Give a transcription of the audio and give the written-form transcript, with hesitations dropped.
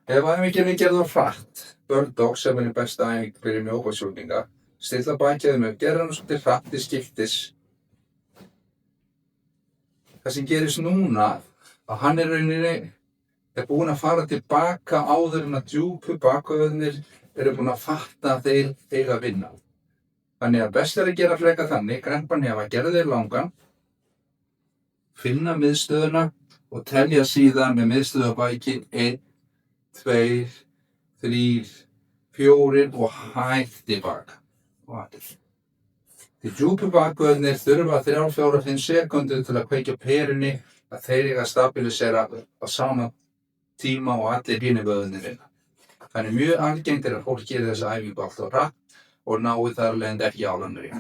Ef æfingin er gerð of hratt, Bird Dog sem er besta æfing fyrir mjóbakssjúklinga, stilla bakið upp, gera hann svolítið hratt til skiptis. Það sem gerist núna, að hann er rauninni búinn að fara tilbaka áður en að djúpu bakvöðvarnir eru búin að fatta að þeir eiga að vinna. Þannig að best er að gera frekar þannig, krempa hnefa, gera þeir langan, finna miðstöðuna og telja síðan með miðstöðu á bakið 1, 2, 3, 4 og hægt tilbaka. Því djúpu bakvöðvarnir þurfa 3, 4, 5 sekúndur til að kveikja perunni að þeir eiga að stabilisera á sama tíma og allir hinir vöðvarnir vinna. Þannig mjög algengt er að fólk geri þessa æfingu alltaf hratt og nái þar af leiðandi ekki álangur í.